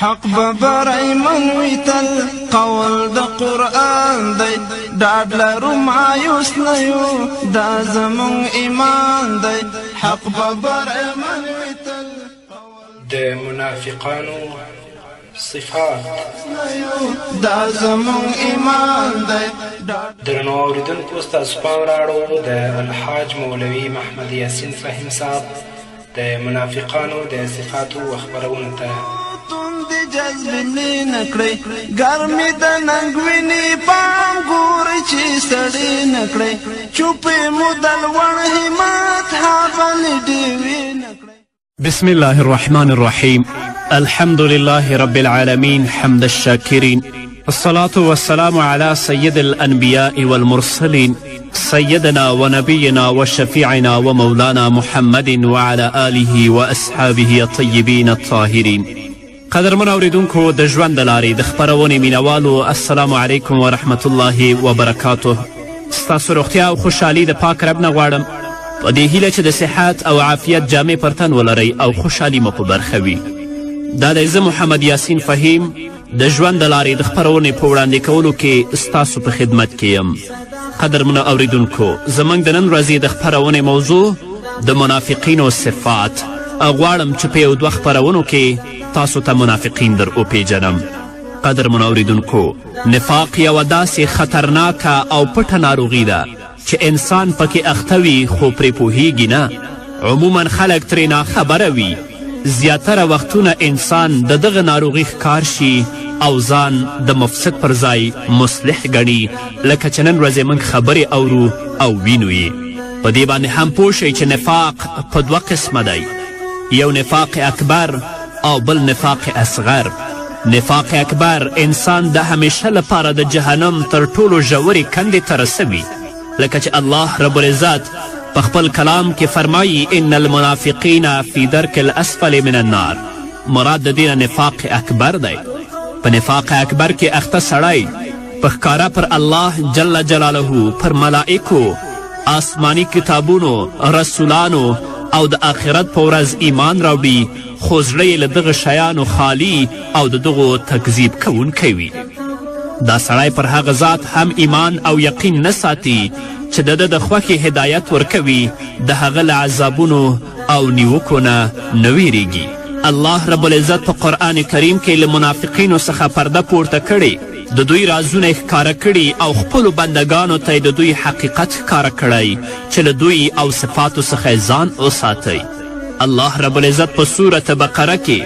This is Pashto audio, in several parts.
حق ببرای منوی تل قول د قرآن دی ډاډ لرو مایوس نه یو دا زمون ایمان دی حق ببرای منوی تل د منافقانو صفات دا زمون ایمان دی درنو اوریدونکو ستاسو پام راوړو د الحاج مولوي محمد یاسین فهیم صاحب د منافقانو د صفاتو خبرونو ته د جذب نکړي ګرمي د ننګویني پام ګوري چې ستړي نکړي چوپې مودل وړ همت هاغن دیوي نکړي. بسم الله الرحمن الرحيم. الحمد لله رب العالمين حمد الشاكرين، الصلاة والسلام على سيد الأنبياء والمرسلين سيدنا ونبينا وشفيعنا ومولانا محمد وعلى آله وأصحابه الطيبين الطاهرين. قدرمن اوریدونکو د ژوند د لارې د خپرونې مینوالو السلام علیکم ورحمت الله وبرکاته. ستاسو روغتیا او خوشحالي د پاک رب نه غواړم په دې هیله چې د صحت او عافیت جامې پر تن ولرئ او خوشحالي مو په برخه وي. دا دی زه محمد یاسین فهیم د ژوند د لارې د خپرونې په وړاندې کولو کې ستاسو په خدمت کې یم. قدرمنو اوریدونکو زموږ د نن ورځې د خپرونې موضوع د منافقینو صفات. غواړم چې په یو دوه خپرونو کې تاسو ته منافقین در وپیژنم. قدرمنو اوریدونکو نفاق یوه داسې خطرناکه او پټه ناروغي ده چې انسان پکې اخته وي خو پرې پوهیږي نه. عموما خلک ترې ناخبره وي. زیاتره وختونه انسان د دغه ناروغي ښکار شي او ځان د مفسد پر ځای مصلح ګڼي، لکه چې نن ورځې موږ خبرې اورو او وینو یې. په دې باندې هم پوه شئ چې نفاق په دوه قسمه دی، یو نفاق اکبر او بل نفاق اصغر. نفاق اکبر انسان د همیشه لپاره د جهنم تر ټولو ژورې کندې ته رسوي، لکه چې الله رب العزت په خپل کلام کې فرمایي ان المنافقین فی درک الاسفل من النار. مراد د دې نفاق اکبر دی. په نفاق اکبر کې اخته سړی په ښکاره پر الله جل جلاله، پر ملائکو، آسمانی کتابونو، رسولانو او د آخرت په ورځ ایمان راوړي، خو زړه یې له دغه شیانو خالی او د دغو تکذیب کوونکی وي. دا سړی پر هغه ذات هم ایمان او یقین نه ساتي چې د ده د خوښې هدایت ورکوي، د هغه له عذابونو او نیوکو نه ویریږي. الله رب العزت په قرآن کریم کې له منافقینو څخه پرده پورته کړې، د دوی رازونه یې ښکاره کړي او خپلو بندګانو ته د دوی حقیقت ښکاره کړی چې له دوی او صفاتو څخه ځان وساتئ. الله رب العزت په سورة بقره کې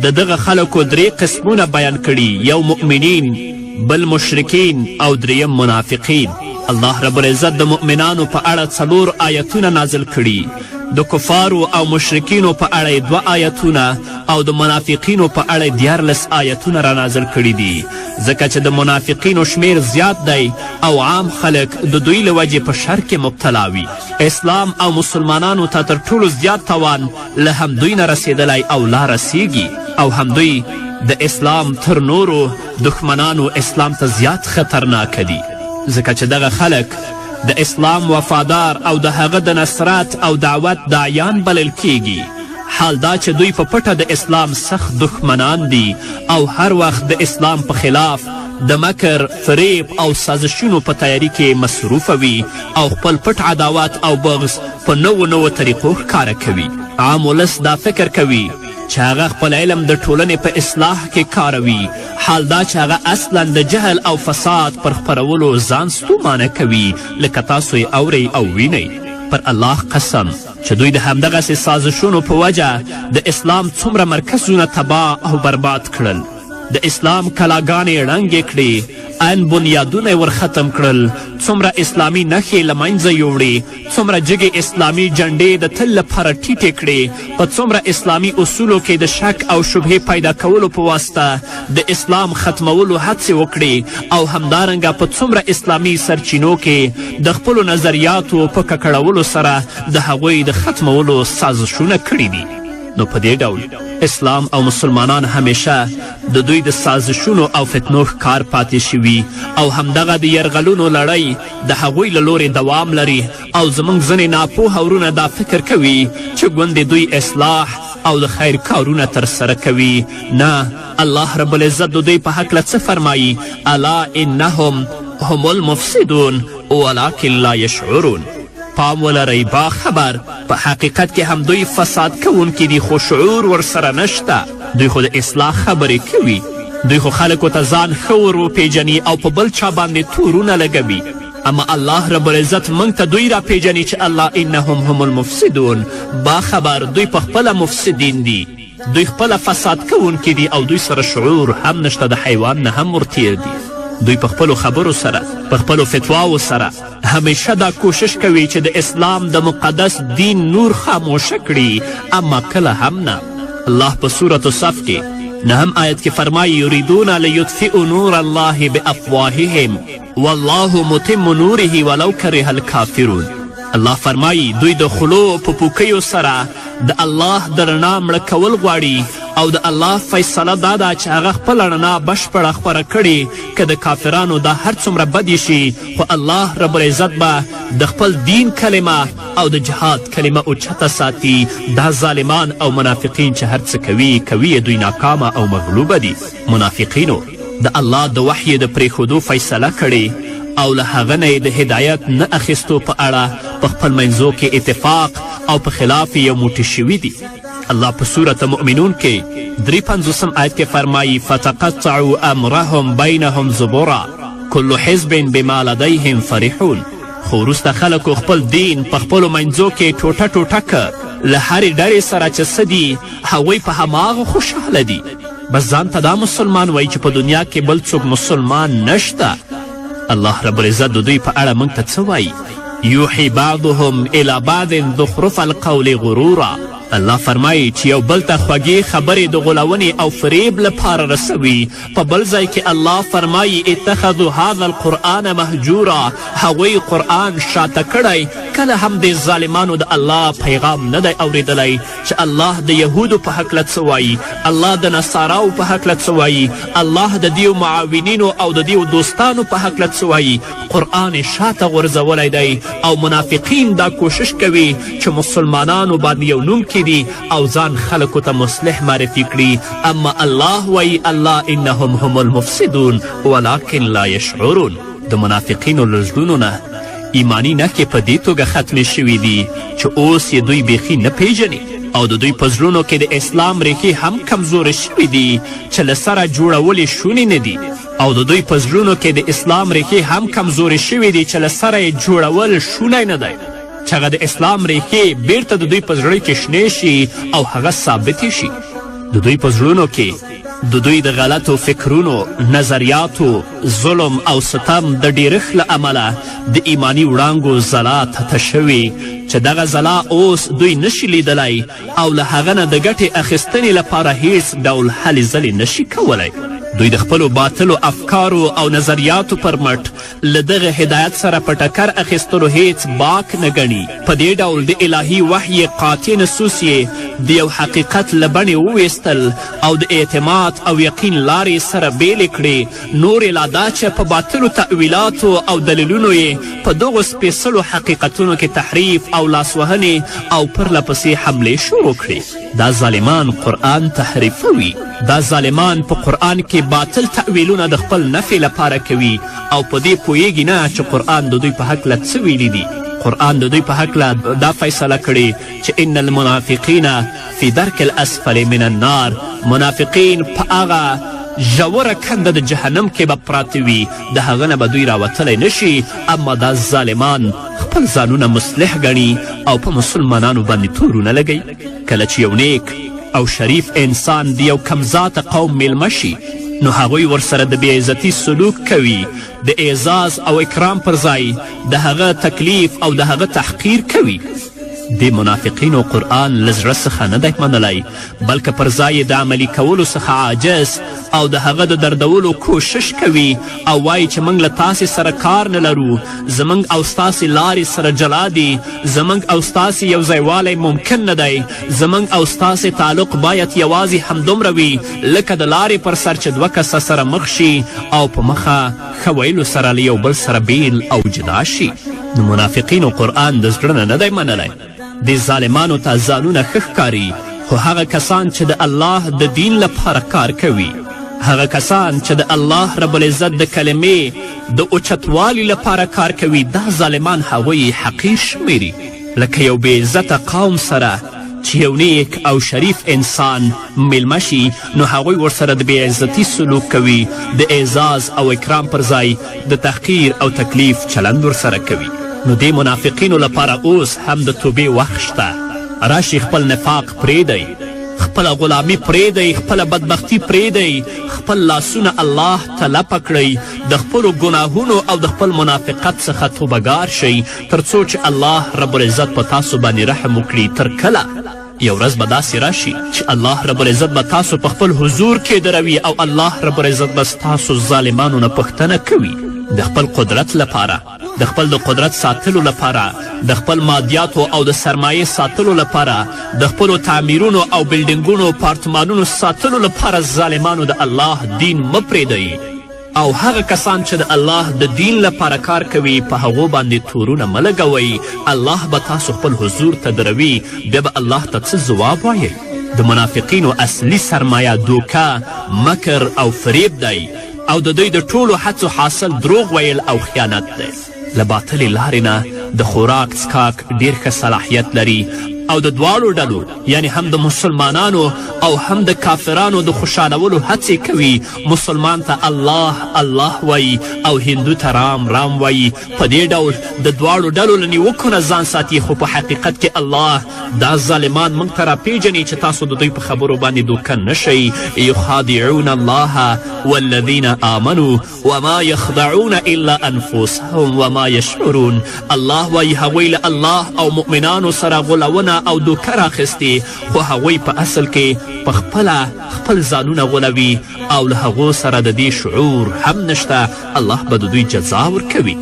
د دغه خلکو درې قسمونه بیان کړي، یو مؤمنین، بل مشرکین او دریم منافقین. الله رب العزت د مؤمنانو په اړه 4 آیتونه نازل کړي، د کفارو او مشرکینو په اړه 2 آیتونه او د منافقینو په اړه 14 آیتونه را نازل کړي دي، ځکه چې د منافقینو شمیر زیات دی او عام خلک د دوی له وجې په شر کې مبتلا وي. اسلام او مسلمانانو ته تر ټولو زیات تاوان له همدوی نه رسېدلی او لا رسیږي، او همدوی د اسلام تر نورو دښمنانو اسلام ته زیات خطرناکه دي، ځکه چې دغه خلک د اسلام وفادار او د هغه د نصرت او دعوت داعیان بلل کیږي. حال دا چې دوی په پټه د اسلام سخت دښمنان دي او هر وخت د اسلام په خلاف د مکر، فریب او سازشونو په تیاری کې مصروفه وي او خپل پټ عداوت او بغض په نوو طریقو ښکاره کوي. عام ولس دا فکر کوي چې هغه خپل علم د ټولنې په اصلاح کې کاروي، حال دا چې هغه اصلا د جهل او فساد پر خپرولو ځان ستومانه کوي، لکه تاسو یې اورئ او وینئ. پر الله قسم چې دوی د همدغسې سازشونو په وجه د اسلام څومره مرکزونه تباه او برباد کړل، د اسلام کلاګانې ړنګې کړې، ان بنیادونه یې ورختم کړل، څومره اسلامي نښې له منځه یوړې، څومره جګې اسلامي جنډې د تل لپاره ټیټې کړې، په څومره اسلامي اصولو کې د شک او شبهې پیدا کولو په واسطه د اسلام ختمولو هڅې وکړې، او همدارنګه په څومره اسلامي سرچینو کې د خپلو نظریاتو په ککړولو سره د هغوی د ختمولو سازشونه کړي دي. نو په دې ډول اسلام او مسلمانان همیشه د دوی د سازشونو او فتنو ښکار پاتې شوي او همدغه د یرغلونو لړۍ د هغوی له لورې دوام لري او زموږ ځینې ناپوهه ورونه دا فکر کوي چې ګوندې دوی اصلاح او د خیر کارونه ترسره کوي. نه، الله رب العزت د دوی په هکله څه فرمایي؟ الا انهم هم المفسدون ولکن لا یشعرون. پام ولرئ، با خبر په حقیقت کې هم دوی فساد کوونکي دي خو شعور ورسره نشته. دوی خو د اصلاح خبرې کوي، دوی خو خلکو ته ځان ښه ور وپیژني او په بل چا باندې تورونه لګوي. اما الله رب العزت موږ ته دوی را پیژني چې الله انهم هم المفسدون. با خبر دوی په خپله مفسدین دي، دوی خپله فساد کوونکي دي او دوی سره شعور هم نشته، د حیوان نه هم ورتیر دي. دوی په خپلو خبرو سره، په خپلو فتواو سره همیشه دا کوشش کوي چې د اسلام د مقدس دین نور خاموشه کړي، اما کله هم نه. الله په سورة صف کې 9 آیت کې فرمایي یریدون لیطفئوا نور الله بافواههم والله متم نوره ولو کره الکافرون. الله فرمایي دوی د خلو په پوکیو سره د الله د رڼا مړه کول غواړي او د الله فیصله دا ده چې هغه خپله رڼا بشپړه خپره کړي که د کافرانو دا هر څومره بدې شي، خو الله رب العزت به د خپل دین کلمه او د جهاد کلمه اوچته ساتي. دا ظالمان او منافقین چې هر څه کوي دوی ناکامه او مغلوبه دي. منافقینو د الله د وحی د پریښودو فیصله کړې او له هغه نه د هدایت نه اخیستو په اړه په خپل منځو کې اتفاق او په خلاف یو موټی شوي دي. الله په سورة مؤمنون کې 53 آیت کې فرمایي فتقطعوا امرهم بینهم زبورا کل حزب بما لدیهم فرحون. خو وروسته خلکو خپل دین په خپلو منځو کې ټوټه ټوټه که له هرې ډلې سره چې څه دي هغوی په هماغه خوشحاله دي. بس ځان ته دا مسلمان وایي چې په دنیا کې بل څوک مسلمان نشته. الله رب العزت د دوی په اړه موږ ته څه وایي؟ یوحي بعضهم الی بعض زخرف القول غرورا. الله فرمایي چې یو بل ته خوږې خبرې د غولونې او فریب لپاره رسوي. په بل ځای کې الله فرمایي اتخذوا هذا القرآن مهجورا. هغوی قرآن شاته کړی، کله هم د ظالمانو د الله پیغام نه دی اوریدلی چې الله د یهودو په هکله څه وایي، الله د نصاراو په هکله څه وایي، الله د دیو معاونینو او د دیو دوستانو په هکله څه وایي. قرآن شاته غورځولی دی او منافقین دا کوشش کوي چې مسلمانانو باندې یو نوم دي او ځان خلکو ته مصلح معرفي کړي. اما الله وایي الله انهم هم المفسدون ولکن لا یشعرون. د منافقینو له زړونو نه ایمانی نښې په دې توګه ختمې شوي دي چې اوس یې دوی بیخي نه پیژني او د دوی په زړونو کې د اسلام ریښې هم کمزورې شوي دي چې له سره جوړول یې شونې نه دي او د دوی په زړونو کې د اسلام ریښې هم کمزورې شوي دي چې له سره یې جوړول شونی نه دی چې هغه د اسلام ریښې بیرته د دوی په زړه کې شنې شي او هغه ثابتې شي. د دوی په زړونو کې د دوی د غلطو فکرونو، نظریاتو، ظلم او ستم د ډیرښت له امله د ایمانی وړانګو ځلا تته شوي چې دغه ځلا اوس دوی نشي لیدلی او له هغه نه د ګټې اخیستنې لپاره هیڅ ډول هلې ځلې نشي کولی. دوی د خپلو باطلو افکارو او نظریاتو پر مټ له دغه هدایت سره په ټکر اخیستلو هیڅ باک نه ګڼي. په دې ډول د الهي وحی قاطع نصوص یې د یو حقیقت له بڼې وویستل او د اعتماد او یقین لارې سره بیلې کړې. نورې لا دا چې په باطلو تأویلاتو او دلیلونو یې په دغو سپېڅلو حقیقتونو کې تحریف او لاسوهنې او پرله پسې حملې شروع کړې. دا ظالمان قرآن تحریفوي، دا ظالمان په قرآن کې باطل تأویلونه د خپل نفع لپاره کوي او په دې پوهیږي نه چې قرآن د دوی په هکله څه ویلي دي. قرآن د دوی په هکله دا فیصله کړې چې ان المنافقین فی درک الاسفل من النار. منافقین په هغه ژوره کنده د جهنم کې به پراته وي، د هغه نه به دوی راوتلی نشي. اما دا ظالمان خپل ځانونه مصلح ګڼي او په مسلمانانو باندې تورونه لګوي. کله چې یو نیک او شریف انسان د یو کمذاته قوم میلمه شي نو هغوی ورسره د بېعزتي سلوک کوي، د اعزاز او اکرام پر ځای د هغه تکلیف او د هغه تحقیر کوي. د منافقینو قرآن له زړه څخه نه دی منلی بلکې پر ځای د عملي کولو څخه عاجز او د هغه د دردولو کوشش کوي او وایي چې موږ له تاسې سره کار نه لرو، زموږ او ستاسې لارې سره جلا دي، زموږ او ستاسې یو ځایوالی ممکن نه دی، زموږ او ستاسې تعلق باید یوازې همدومره وي لکه د لارې پر سر چې دوه کسه سره مخ شي او په مخه ښه ویلو سره له یو بل سره بیل او جدا شي. د منافقینو قرآن د زړه نه دی منلی. دې ظالمانو ته ځانونه ښه ښکاري، خو هغه کسان چې د الله د دین لپاره کار کوي، هغه کسان چې د الله رب العزت د کلمې د اوچتوالي لپاره کار کوي، دا ظالمان هغوی حقیر شمیري لکه یو بې عزته قوم سره چې یو نیک او شریف انسان میلمه شي نو هغوی ورسره د بې عزتي سلوک کوي، د اعزاز او اکرام پر ځای د تحقیر او تکلیف چلند ورسره کوي. نو دې منافقینو لپاره اوس هم د توبې وخت شته. راشي خپل نفاق پرېږدئ، خپله غلامي پرېږدئ، خپله بدبختي پرېږدئ، خپل لاسونه الله ته لپه کړئ، د خپلو ګناهونو او د خپل منافقت څخه توبهګار شئ تر څو چې الله رب العزت په تاسو باندې رحم وکړي. تر کله یو ورځ به داسې راشي چې الله رب العزت به تاسو په خپل حضور کې دروي او الله رب العزت به ستاسو ظالمانو نه پوښتنه کوي د خپل قدرت لپاره، د خپل د قدرت ساتلو لپاره، د خپل مادیاتو او د سرمایې ساتلو لپاره، د خپلو تعمیرونو او بلډینګونو پارتمانونو ساتلو لپاره ظالمانو د الله دین مه پرېږدئ. او هغه کسان چې د الله د دین لپاره کار کوي په هغو باندې تورونه مه لګوئ. الله به تاسو خپل حضور ته دروي، بیا به الله ته څه ځواب وایئ؟ د منافقینو اصلي سرمایه دوکه، مکر او فریب دی او د دوی د ټولو هڅو حاصل دروغ ویل او خیانت دی. له باطلې لارې نه د خوراک څښاک ډیر ښه صلاحیت لري او د دواړو ډلو یعنی هم د مسلمانانو او هم د کافرانو د خوشحالولو هڅې کوي. مسلمان ته الله الله وایي او هندو ته رام رام وایي. په دې ډول د دواړو ډلو له نیوکو نه ځان ساتي، خو په حقیقت کې الله دا ظالمان موږ ته راپېژني چې تاسو د دوی په خبرو باندې دوکه نشئ. یخادعون الله والذین آمنوا وما یخدعون الا انفسهم وما یشعرون. الله وایي هغوی له الله او مؤمنانو سره غولونه او دوکه راخیستې، خو هغوی په اصل کې په خپله خپل ځانونه غولوي او له هغو سره د دې شعور هم نشته. الله به د دوی جزا ورکوي.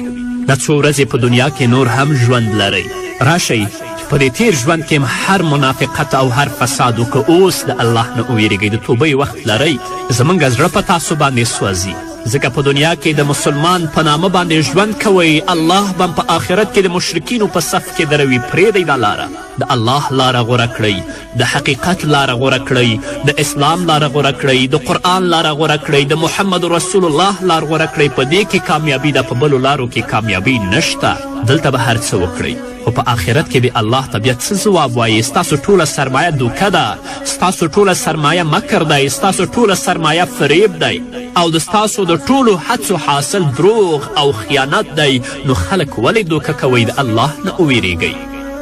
دا څو ورځې په دنیا کې نور هم ژوند لرئ. راشئ په دې تیر ژوند کې هر منافقت او هر فساد وکړه. اوس د الله نه وویرېږئ، د توبې وخت لرئ. زموږ زړه په تاسو باندې سوځي ځکه په دنیا کې د مسلمان په نامه باندې ژوند کوئ. الله به په آخرت کې د مشرکینو په صف کې دروي. پرېږدئ دا لاره، د الله لاره غوره کړئ، د حقیقت لاره غوره کړئ، د اسلام لاره غوره کړئ، د قرآن لاره غوره کړئ، د محمد رسول الله لار غوره کړئ. په دې کې کامیابي ده، په بلو لارو کې کامیابي نشته. دلته به هر څه وکړئ خو په آخرت کې به الله ته بیا څه ځواب وایي؟ ستاسو ټوله سرمایه دوکه ده، ستاسو ټوله سرمایه مکر دی، ستاسو ټوله سرمایه فریب دی او د ستاسو د ټولو هڅو حاصل دروغ او خیانت دی. نو خلک ولې دوکه کوئ؟ د الله نه وویرېږئ.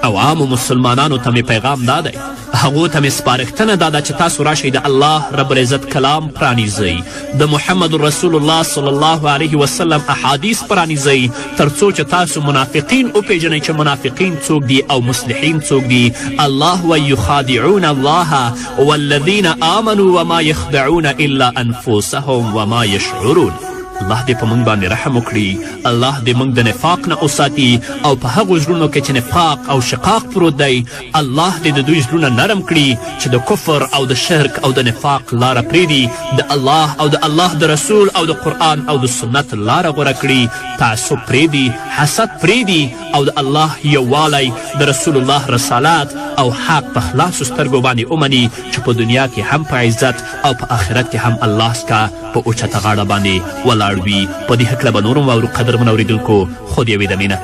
او عامو مسلمانانو ته مې پیغام دا دی، هغو ته مې سپارښتنه دا ده چې تاسو راشئ د الله رب العزت کلام پرانیزئ، د محمد رسول الله صلی الله علیه وسلم احادیث پرانیزئ تر څو چې تاسو منافقین وپیژنئ چې منافقین څوک دي او مصلحین څوک دي. الله وایي یخادعون الله والذین آمنوا وما یخدعون الا انفسهم وما یشعرون. الله دې په موږ باندې رحم وکړي، الله دې موږ د نفاق نه وساتي او په هغو زړونو کې چې نفاق او شقاق پروت دی الله دې د دوی زړونه نرم کړي چې د کفر او د شرک او د نفاق لاره پرېږدي، د الله او د الله د رسول او د قرآن او د سنت لاره غوره کړي، تعصب پرېږدي، حسد پرېږدي او د الله یووالی، د رسول الله رسالت او حق په خلاصو سترګو باندې ومني چې په دنیا کې هم په عزت او په آخرت کې هم الله څخه په اوچته غاړه باندې ولاړ وي. په دې هکله به نور هم واورو. قدرمن اورېدونکو خو د یوې دمې نه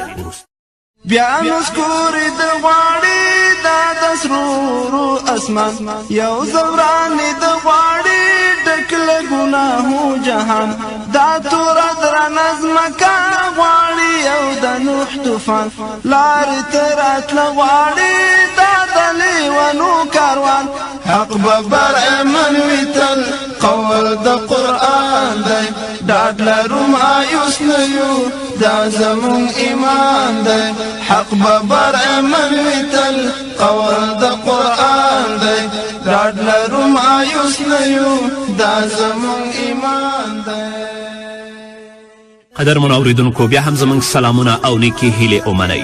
بیا نسکورې د غواړي دا د سرورو اسمان، یو زورانې د غواړي ډک له ګناهو جهان، دا توره درنه ځمکه غواړي یو د نوح طوفان، لارې ته راتله غواړي دا د لیونو کاروان، حق به برعمن وي تل قول د قرآن دی، ډاډ لرو مایوس نه یو دا زمون ایمان دی حق به برعمل وي تل قول د قرآن دی ډاډ لرو مایوس نه یو دا زمون ایمان دی. قدرمنو اوریدونکو بیا هم زموږ سلامونه او نیکې هیلې ومنئ.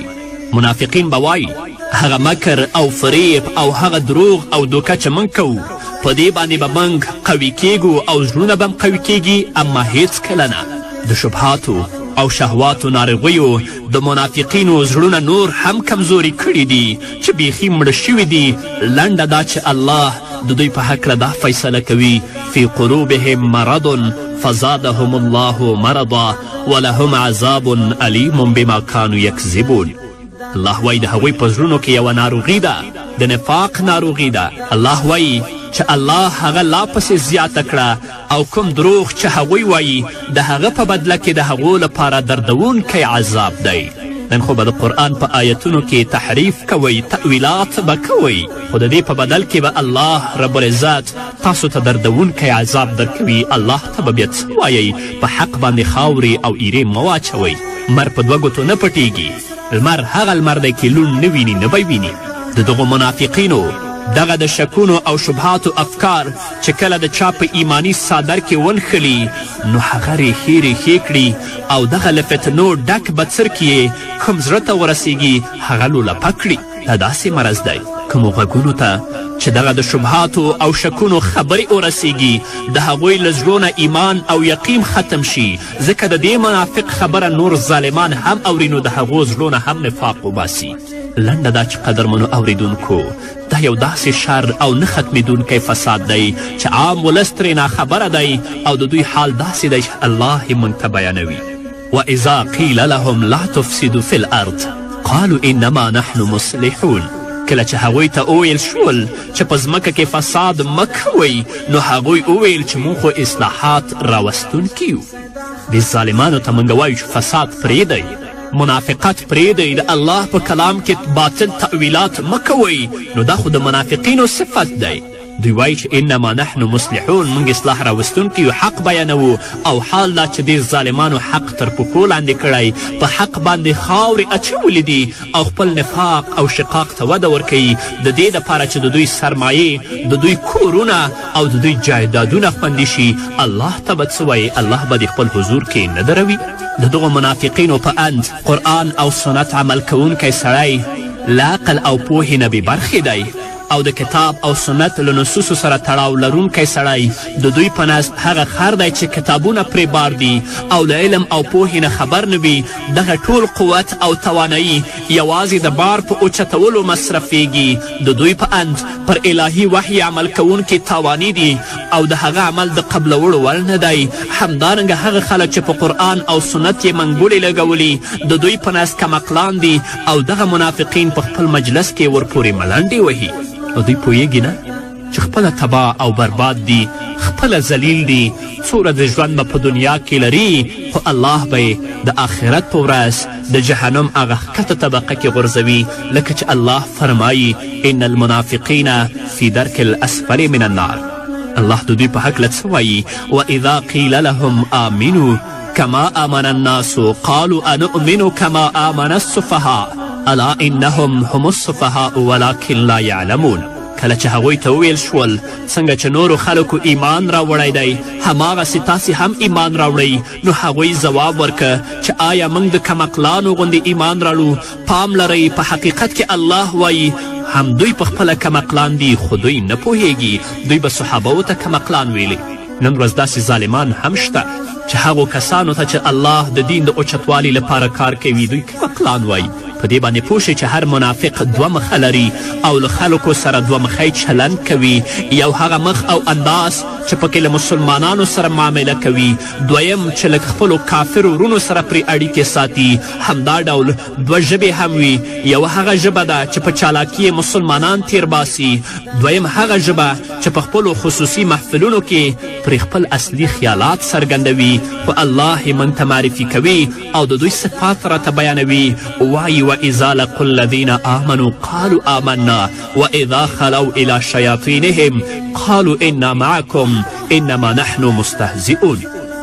منافقین به وایي هغه مکر او فریب او هغه دروغ او دوکه چې موږ کوو په دې باندې به موږ قوي کیږو او زړونه به هم قوي کیږي، اما هیڅکله نه. د شبهاتو او شهواتو ناروغیو د منافقینو زړونه نور هم کمزوري کړي دي چې بیخي مړه شوي دي. لنډه دا چې الله د دوی په هکله دا فیصله کوي فی قلوبهم مرض فزادهم الله مرضا ولهم عذاب علیم بما کانوا یکذبون. الله وایي د هغوی په زړونو کې یوه ناروغي ده، د نفاق ناروغي ده. الله وایي چې الله هغه لا پسې زیاته کړه او کوم دروغ چې هغوی وایي د هغه په بدله کې د هغو لپاره دردونکی عذاب دی. نن خو به د قرآن په آیتونو کې تحریف کوئ، تأویلات به کوئ، خو د دې په بدل کې به الله رب العزت تاسو ته دردونکی عذاب درکوي. الله ته به بیا څه وایئ؟ په حق باندې خاورې او ایرې مه واچوئ. مر په دوه ګوتو نه پټیږي. لمر هغه لمر دی کې لوڼ نه ویني نه به ویني. د دغو منافقینو دغه د شکونو او شبهاتو افکار چې کله د چا په ایمانی صادر کې ونښلي نو هغه ریښې ریښې کړي او دغه له فتنو ډک بڅرکي یې کوم زړه ته ورسیږي هغه لولپه کړي. دا داسې مرض دی کومو غږونو ته چې دغه د شبهاتو او شکونو خبرې ورسیږي د هغوی له زړونه ایمان او یقین ختم شي، ځکه د دې منافق خبره نور ظالمان هم اوري نو د هغو زړونه هم نفاق وباسي. لنډه دا چې قدرمنو اوریدونکو دا یو داسې شر او نه ختمیدونکی فساد دی چې عام ولس ترې ناخبره دی او د دوی حال داسې دی چې الله یې موږ ته بیانوي. واذا قیل لهم لا تفسدوا فی الارض قالوا انما نحن مصلحون. کله چې هغوی ته وویل شول چې په ځمکه کې فساد مه کوئ نو هغوی وویل چې موږ خو اصلاحات راوستونکي یو. دې ظالمانو ته موږ وایو چې فساد پرېږدئ، منافقت پرېږدئ، د الله په کلام کې باطل تأویلات مه کوئ، نو دا خو د منافقینو صفت دی. دوی وایي چې انما نحن مصلحون، موږ اصلاح راوستونکي یو، حق بیانوو. او حال دا چې دې ظالمانو حق تر پښو لاندې کړی، په حق باندې خاورې اچولي دي او خپل نفاق او شقاق ته وده ورکوي د دې دپاره چې د دوی سرمایې، د دوی کورونه او د دوی جایدادونه خوندي شي. الله ته به څه وایي؟ الله به د خپل حضور کې نه دروي. د دغو منافقینو په اند قرآن او سنت عمل کوونکی سړی له عقل او پوهې نه بې برخې دی او د کتاب او سنت له نصوصو سره تړاو لرونکی سړی د دوی په نزد هغه خر دی چې کتابونه پرې بار دي او له علم او پوهې نه خبر نه وي. دغه ټول قوت او توانایي یوازې د بار په اوچتولو مصرفیږي. د دوی په اند پر الهي وحی عمل کوونکي تاواني دي او د هغه عمل د قبلولو وړ نه دی. همدارنګه هغه خلک چې په قرآن او سنت یې منګوړې لګولي د دوی په نزد کمعقلان دي او دغه منافقین په خپل مجلس کې ورپورې ملنډې وهي. او دوی پوهیږي نه چې خپله تباه او برباد دي، خپله ذلیل دي. څومره د ژوند به په دنیا کې لري خو الله به یې د آخرت په ورځ د جهنم هغه ښکته طبقه کې غورځوي، لکه چې الله فرمایي ان المنافقین فی درک الاسفل من النار. الله د دوی په هکله څه وایي؟ واذا قیل لهم آمنوا کما آمن الناس قالوا انؤمن کما آمن السفهاء الا انهم هم السفهاء ولكن لا يعلمون. کله چې هغوی ته وویل شول څنګه چې نورو خلکو ایمان راوړی دی هماغسې تاسې هم ایمان راوړئ، نو هغوی ځواب ورکه چې آیا موږ د کمعقلانو غوندې ایمان راړو؟ پام لرئ په حقیقت کې الله وایي هم دوی په خپله کمعقلان دي خو دوی نه پوهیږي. دوی به صحابهو ته کمعقلان ویلي. نن ورځ داسې ظالمان هم شته چې هغو کسانو ته چې الله د دین د اوچتوالي لپاره کار کوي دوی کمعقلان وایي. په دې باندې پوه شئ چې هر منافق دوه مخه لري او له خلکو سره دوه مخی چلند کوي. یو هغه مخ او انداز چې پکې له مسلمانانو سره معامله کوي، دویم چې له خپلو کافرو ورونو سره پرې اړیکې ساتي. همدا ډول دوه ژبې هم وي. یو هغه ژبه ده چې په چالاکي مسلمانان تیر باسي، دویم هغه ژبه چې په خپلو خصوصي محفلونو کې پرې خپل اصلي خیالات څرګندوي. خو الله یې موږ ته معرفي کوي او د دوی صفات راته بیانوي. وایي وإذا لقوا الذين آمنوا قالوا آمنا وإذا خلوا إلى شياطينهم قالوا إنا معكم إنما نحن مستهزئون.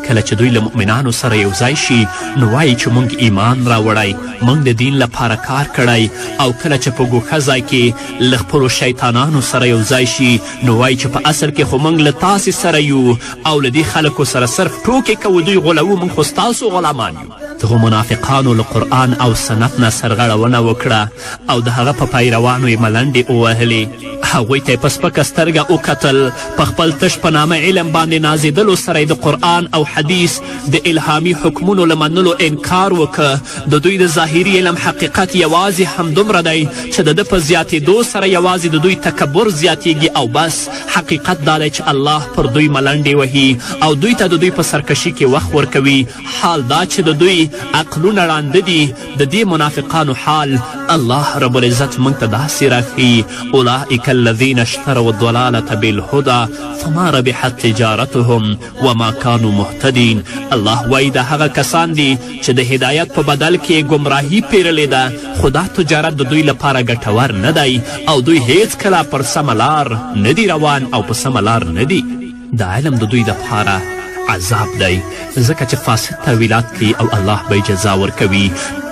کله چې دوی له مؤمنانو سره یو ځای شي نو وایي چې موږ ایمان راوړی، موږ د دین لپاره کار کړی، او کله چې په ګوښه ځای کې له خپلو شیطانانو سره یو ځای شي نو وایي چې په اصل کې خو موږ له تاسې سره یو او له دې خلکو سره صرف ټوکې کوو، دوی غولوو، موږ خو ستاسو غلامان یو. دغو منافقانو له قرآن او سنت نه سرغړونه وکړه او د هغه په پیروانو یې ملنډې ووهلې. هغوی ته یې په سپکه سترګه وکتل، په خپل تش په نامه علم باندې نازېدلو سره د قرآن او حدیث د الهامي حکمونو له منلو انکار وکړه. د دوی د ظاهري علم حقیقت یوازې همدومره دی چې د ده په زیاتېدو سره یوازې د دوی تکبر زیاتیږي او بس. حقیقت دا دی چې الله پر دوی ملنډې وهي او دوی ته د دوی په سرکشي کې وخت ورکوي. حال دا چې د دوی عقلونه ړانده دي، د دې منافقانو حال الله رب العزت موږ ته داسې راښیي: اولئک الذین اشتروا الضلالة بالهدى فما ربحت تجارتهم وما كانوا مهتدین. الله وایي دا هغه کسان دي چې د هدایت په بدل کې ګمراهي پیرلې ده، خو دا تجارت د دوی لپاره ګټور نه دی او دوی هیڅکله پر سمه لار نه دي روان او په سمه لار نه دي. دا علم د دوی دپاره عذاب دی، ځکه چې فاسد تاویلات کوي او الله به جزا ورکوي.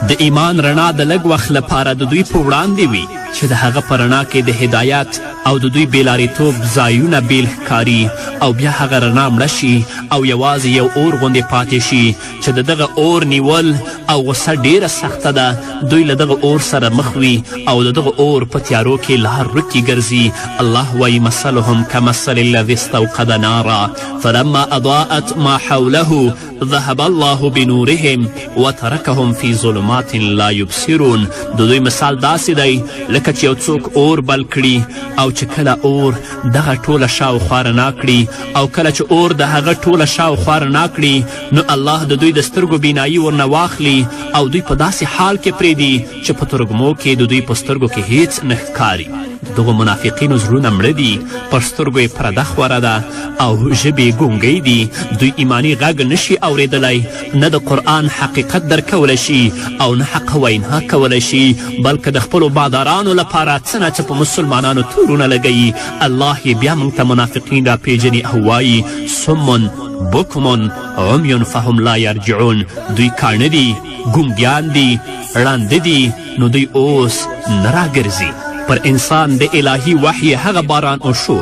د ایمان رڼا د لږ وخت لپاره د دوی په وړاندې وي چې د هغه په رڼا کې د هدایت او د دوی بېلاریتوب ځایونه بیل ښکاري او بیا هغه رڼا مړه شي او یوازې یو اور غوندې پاتې شي چې د دغه اور نیول او غصه ډیره سخته ده. دوی له دغه اور سره مخ وي او د دغه اور په تیارو کې لار ورکې ګرځي. الله وایي: مثلهم کمثل الذي استوقد نارا فلما اضاءت ما حوله ذهب الله بنورهم وتركهم في ظلمات لا يبصرون. د دوی مثال داسې دی لکه چې یو څوک اور بل کړي او چې کله اور دغه ټوله شاوخوا رڼا کړي او کله چې اور د هغه ټوله شاوخوا رڼا کړي نو الله د دوی د سترګو بینایي ورنه واخلي او دوی په داسې حال کې پرېږدي چې په ترږمو کې د دوی په سترګو کې هیڅ نه ښکاري. دغو منافقینو زړونه مړه دي، پر سترګو یې پرده خوره ده او ژبې ګونګۍ دي. دوی ایماني غږ نشي اورېدلی، نه د قرآن حقیقت درکولی شي او نه حق وینا کولی شي، بلکې د خپلو بادارانو لپاره څه نه څه په مسلمانانو تورونه لګوي. الله یې بیا موږ ته منافقین راپېژني او وایي: سمن بکمن عمین فهم لا یرجعون. دوی کاڼه دي، ګونګیان دي، ړانده دي، نو دوی اوس نه راګرځي. پر انسان د الهي وحی هغه باران وشو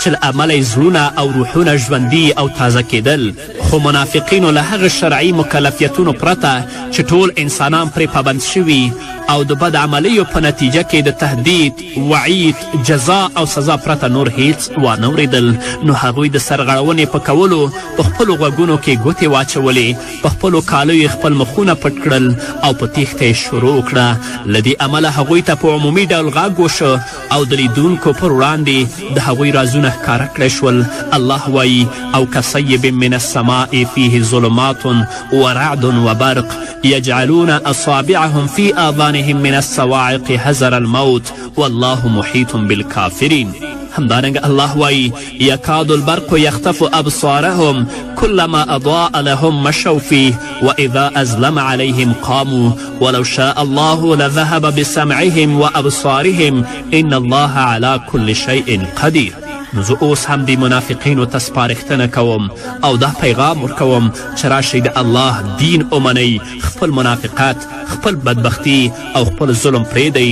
چې له امله یې زړونه او روحونه ژوندي او تازه کېدل. خو منافقینو له هغه شرعي مکلفیتونو پرته چې ټول انسانان پرې پابند شوي او د بد عملیو په نتیجه کې د تهدید، وعید، جزا او سزا پرته نور هیڅ وانه اورېدل، نو هغوی د سرغړونې په کولو په خپلو غوږونو کې ګوتې واچولې، په خپلو کالیو یې خپل مخونه پټ کړل او په تیښته یې شروع کړه. له دې امله هغوی ته په عمومي ډول غږ وشو او د لیدونکو پر وړاندې د هغوی رازونه ښکاره کړی شول. الله وایي: او کصیب من السماء فیه ظلمات ورعد وبرق یجعلون اصابعهم فی آذانهم من الصواعق حذر الموت والله محیط بالکافرین. همدارنګه الله وایي: یکاد البرق یخطف ابصارهم كلما اضاء لهم مشوا فيه واذا ازلم عليهم قاموا ولو شاء الله لذهب بسمعهم وابصارهم ان الله على كل شيء قدیر. نو زه اوس هم د منافقینو ته سپارښتنه کوم او دا پیغام ورکوم چې راشئ د الله دین ومنئ، خپل منافقت، خپل بدبختی او خپل ظلم پرېږدئ،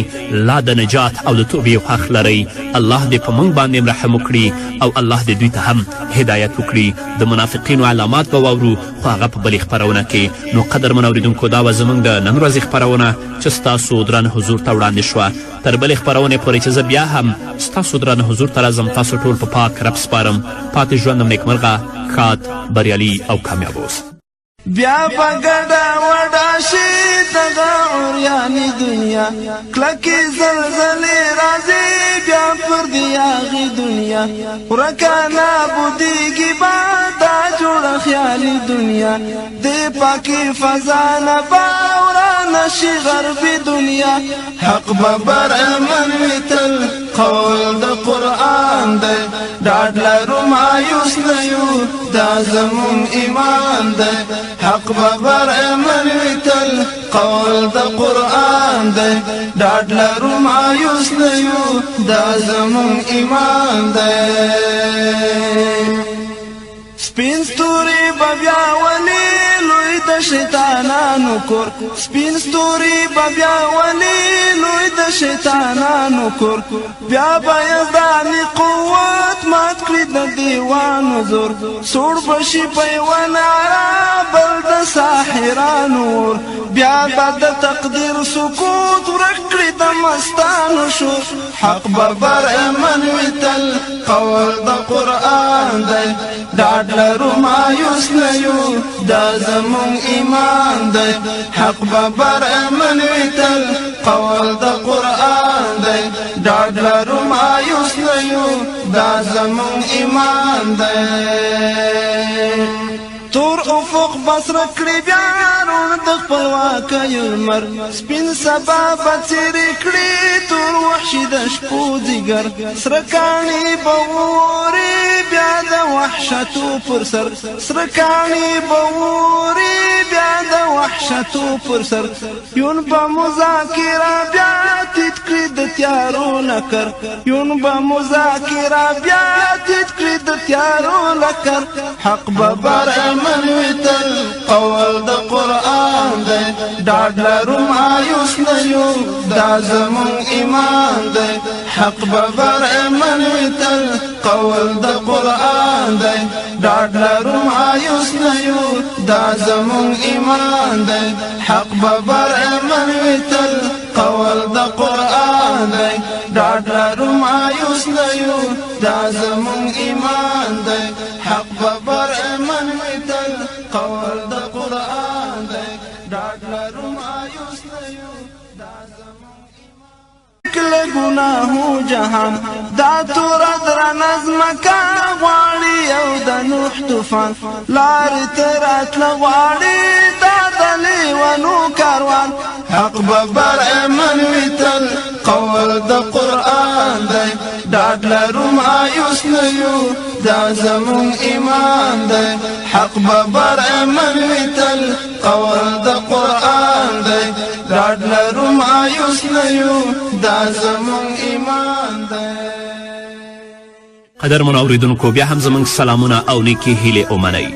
لا د نجات او د توبې یو حق لرئ. الله دې په موږ باندې رحم وکړي او الله دې دوی ته هم هدایت وکړي. د منافقینو علامات به واورو خو هغه په بلې خپرونه کې. نو قدرمن اورېدونکو، دا وه زموږ د نن ورځې خپرونه چې ستاسو درانه حضور ته وړاندې شوه. تر بلې خپرونې پورې چې زه بیا هم ستاسو درانه حضور ته راځم، تاسو ټول په پاک رب سپارم. پاتې ژوندم نیکمرغه، ښاد، بریالي او کامیاب اوسه. بیا بګډا وډا شي دغه عریانې دنیا، کلکې زلزلې راځي بیا پر دې یاغي دنیا، ورکه نابودېږي به دا جوړه خیالي دنیا، دې پاکې فضا نه به ورانه شي غربي دنیا. حق به برامن وي تل، قول د قرآن دی، ډاډ لرو مایوس نه یو، دا زمون ایمان دی. حق به برامن وي تل، قول د قرآن دی، ډاډ لرو مایوس نه یو، دا زمون ایمان دی. سپین ستوري به بیا ولي لوی د شیطانانو کور سپین ستوري به بیا ولي لوی د شیطانانو کور بیا به یزداني قوت مات کړي د دیوانو زور سوړ به شي په یوه ناره بل د ساحرانو ور بیا به د تقدیر سکوت ورک کړي د مستانو شور حق به برمن وي تل قول د قرآن دی ډاډ لرو مایوس نه یو دا زمون ایمان دی حق به برمن وي تل قول د قرآن دی ډاډ لرو مایوس نه یو دا زمون ایمان دی تور افق بسر کړي بیا رون د خپلواکۍ لمر سپین سبا به څیرې کړي تور وحشي د شپو ځیګر سره کاڼي به ووري بیا د وحشتو پر سر سره کاڼي به ووري بیا د وحشتو پر سر یون به مذاکره بیا تیت کړي د تیارو لکر یون به مذاکره بیا تیت کړي د تیارو لکر حق به برمن وي تل قول د قرآن دی ډاډ لرو مایوس نه یو دا زمون ایمان دی حق به برمن وي تل قول د قرآن دی ډاډ لرو مایوس نه یو دا زمون ایمان دی حق به برمن وي تل قول د قرآن دی ډاډ لرو مایوس نه یو دا زمون ایمان دی حق به برمن وي تل قول د قرآن دی ډاډ لرو مایوس نه یو دا زمون کله ګناهو جهان دا تور در نظم کا غواړي او د نوح طوفان لارې تراتله غواړي دا د لیونو کاروان حق به برمن وي تل قول د قرآن دی ډاډ لرو مایوس نه یو دا زمون ایمان دی حق به برمن وي تل قول د قرآن دی ډاډ لرو مایوس نه یو دا زمون ایمان دی قدرمنو اوریدونکو بیا هم زموږ سلامونه او نیکې هیلې ومنئ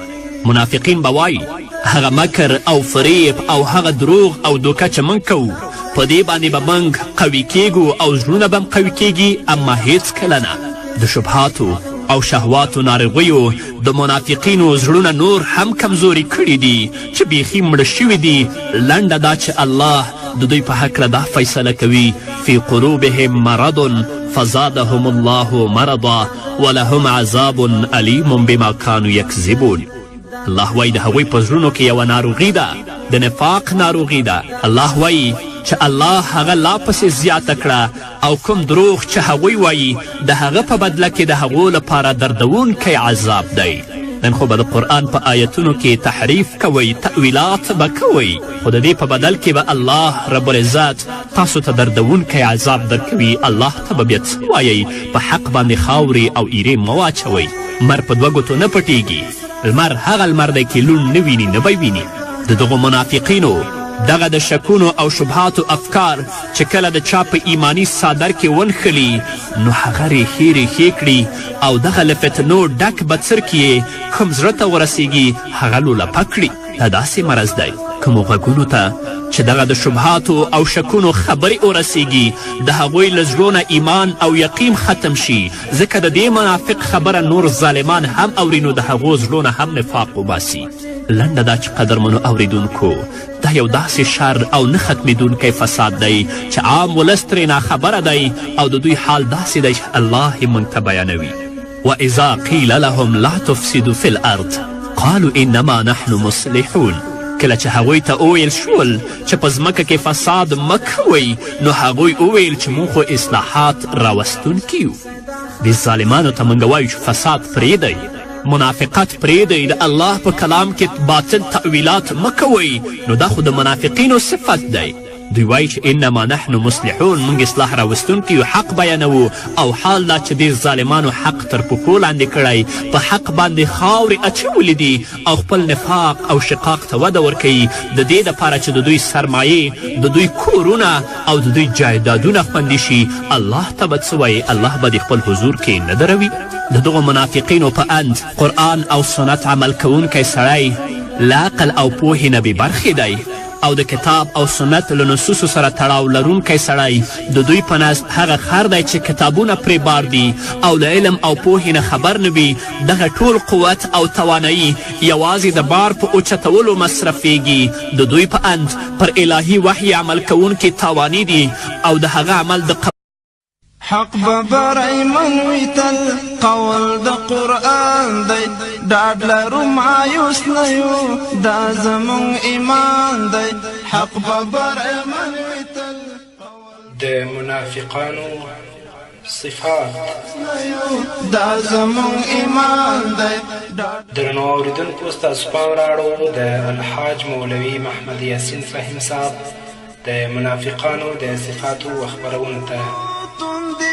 منافقین به وایي هغه مکر او فریب او هغه دروغ او دوکه چې موږ کوو په دې باندې به موږ قوي کیږو او زړونه به هم قوي کیږي اما هیڅکله نه د شبهاتو او شهواتو ناروغیو د منافقینو زړونه نور هم کمزوري کړي دي چې بیخي مړه شوي دي لنډه دا چې الله د دوی په هکله دا فیصله کوي فی قلوبهم مرض فزادهم الله مرضا ولهم عذاب علیم بما کانوا یکذبون الله وایي د هغوی په زړونو کې یوه ناروغي ده د نفاق ناروغي ده الله وایي چې الله هغه لا پسې زیاته کړه او کوم دروغ چې هغوی وایي د هغه په بدله کې د هغو لپاره دردونکی عذاب دی نن خو به د قرآن په آیتونو کې تحریف کوئ تأویلات به کوئ خو د دې په بدل کې به الله رب العزت تاسو ته دردونکی عذاب درکوي الله ته به بیا څه وایئ په حق باندې خاورې او ایرې مه واچوئ مر په دوه ګوتو نه پټیږي لمر هغه لمر دی کې لوند نه ویني نه به ویني د دغو منافقینو دغه د شکونو او شبهاتو افکار چې کله د چا په ایمانی صادر کې ونښلي نو هغه ریښې ریښې کړي او دغه له فتنو ډک بڅرکي یې کوم زړه ته ورسیږي هغه لولپه کړي دا داسې مرض دی کومو غږونو ته چې دغه د شبهاتو او شکونو خبرې ورسیږي د هغوی له زړونه ایمان او یقین ختم شي ځکه د دې منافق خبره نور ظالمان هم اوري نو د هغو زړونه هم نفاق وباسي لنډه دا چې قدرمنو اوریدونکو دا یو داسې شر او نه ختمیدونکی فساد دی چې عام ولس ترې ناخبره دی او د دوی حال داسې دی چې الله یې موږ ته بیانوي واذا قیل لهم لا تفسدوا فی الارض قالوا انما نحن مصلحون کله چې هغوی ته وویل شول چې په ځمکه کې فساد مه کوئ نو هغوی وویل چې موږ خو اصلاحات راوستونکي یو دې ظالمانو ته موږ وایو چې فساد پرېږدئ منافقت پرېږدئ د الله په کلام کې باطل تأویلات مه کوئ نو دا خو د منافقینو صفت دی دوی وایي چې انما نحن مصلحون موږ اصلاح راوستونکي یو حق بیانوو او حال دا چې دې ظالمانو حق تر پښو لاندې کړی په حق باندې خاورې اچولي دي او خپل نفاق او شقاق ته وده ورکوي د دې دپاره چې د دوی سرمایې د دوی کورونه او د دوی جایدادونه خوندي شي الله ته به څه وایي الله به د خپل حضور کې نه دروي د دغو منافقینو په اند قرآن او سنت عمل کوونکی سړی له عقل او پوهې نه بې برخې دی او د کتاب او سنت له نصوصو سره تړاو لرونکی سړی د دوی په نزد هغه خر دی چې کتابونه پرې بار دي او له علم او پوهې نه خبر نه وي. دغه ټول قوت او توانایي یوازې د بار په اوچتولو مصرفیږي. د دوی په اند پر الهي وحی عمل کوونکي تاواني دي او د هغه عمل د حق ببرای منوی تل قول د قرآن دی ډاډ لرو مایوس نه یو دا زمون ایمان دی. حق ببرای منوی تل د منافقانو صفات دا زمون ایمان دی. درنو اوریدونکو ستاسو پام راړو د الحاج مولوي محمد یاسین فهیم صاحب د منافقانو د صفاتو خبرونو ته.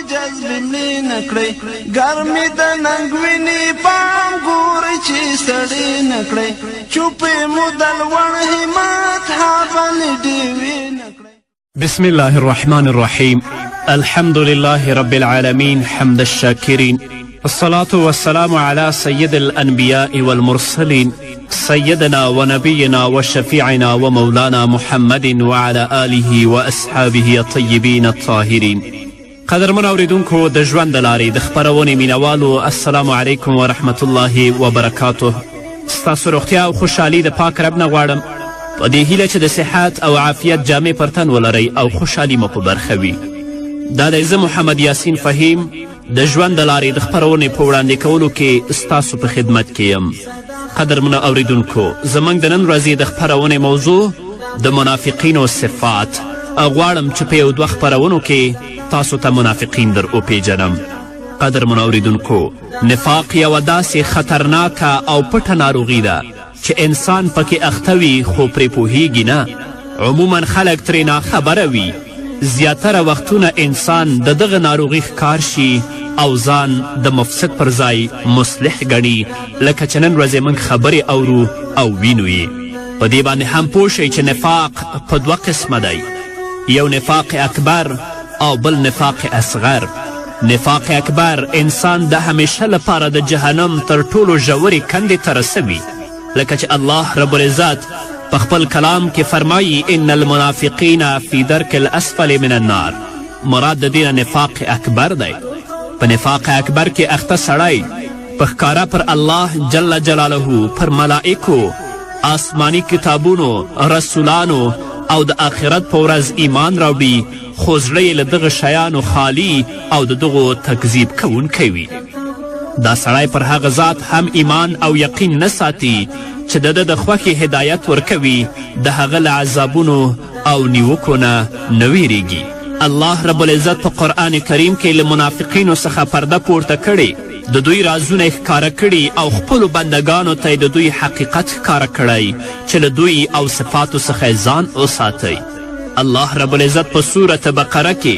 جذب ملی نکړی ګرمي د ننګوینې پام ګورئ چې سړی نکړی چوپې مو د لوړ همت هغه ډیوې نکړی. بسم الله الرحمن الرحيم. الحمد لله رب العالمين حمد الشاكرين. الصلاة والسلام على سيد الأنبياء والمرسلين سيدنا ونبينا وشفيعنا ومولانا محمد وعلى آله وأصحابه الطيبين الطاهرين. قدرمن اوریدونکو د ژوند د لارې د خپرونې مینوالو السلام علیکم ورحمت الله وبرکاته. ستاسو روغتیا او خوشحالي د پاک رب نه غواړم په دې هیله چې د صحت او عافیت جامې پر تن ولرئ او خوشحالي مو په برخه وي. دا دی زه محمد یاسین فهیم د ژوند د لارې د خپرونې په وړاندې کولو کې ستاسو په خدمت کې یم. قدرمنو اوریدونکو زموږ د نن ورځې د خپرونې موضوع د منافقینو صفات. غواړم چې په یو دوه خپرونو کې تاسو ته منافقین در وپیژنم. قدرمنو اوریدونکو نفاق یوه داسې خطرناکه او پټه ناروغي ده چې انسان پکې اخته وي خو پرې پوهیږي نه. عموما خلک ترې ناخبره وي. زیاتره وختونه انسان د دغه ناروغي ښکار شي او ځان د مفسد پر ځای مصلح ګڼي لکه چې نن ورځې موږ خبرې اورو او وینو یې. په دې باندې هم پوه شئ چې نفاق په دوه قسمه دی. یو نفاق اکبر او بل نفاق اصغر. نفاق اکبر انسان د همیشه لپاره د جهنم تر ټولو ژورې کندې ته رسوي لکه چې الله رب العزت په خپل کلام کې فرمایي ان المنافقین فی درک الاسفل من النار. مراد د دې نفاق اکبر دی. په نفاق اکبر کې اخته سړی په ښکاره پر الله جل جلاله، پر ملائکو، آسمانی کتابونو، رسولانو او د آخرت په ورځ ایمان راوړي خو زړه یې له دغه شیانو خالی او د دغو تکذیب کوونکی وي. دا سړی پر هغه ذات هم ایمان او یقین نه ساتي چې د ده د خوښې هدایت ورکوي، د هغه له عذابونو او نیوکو نه ویریږي. الله رب العزت په قرآن کریم کې له منافقینو څخه پرده پورته کړې، د دوی رازونه یې ښکاره کړي او خپلو بندګانو ته د دوی حقیقت ښکاره کړی چې له دوی او صفاتو څخه ځان وساتئ. الله رب العزت په سورت بقره کې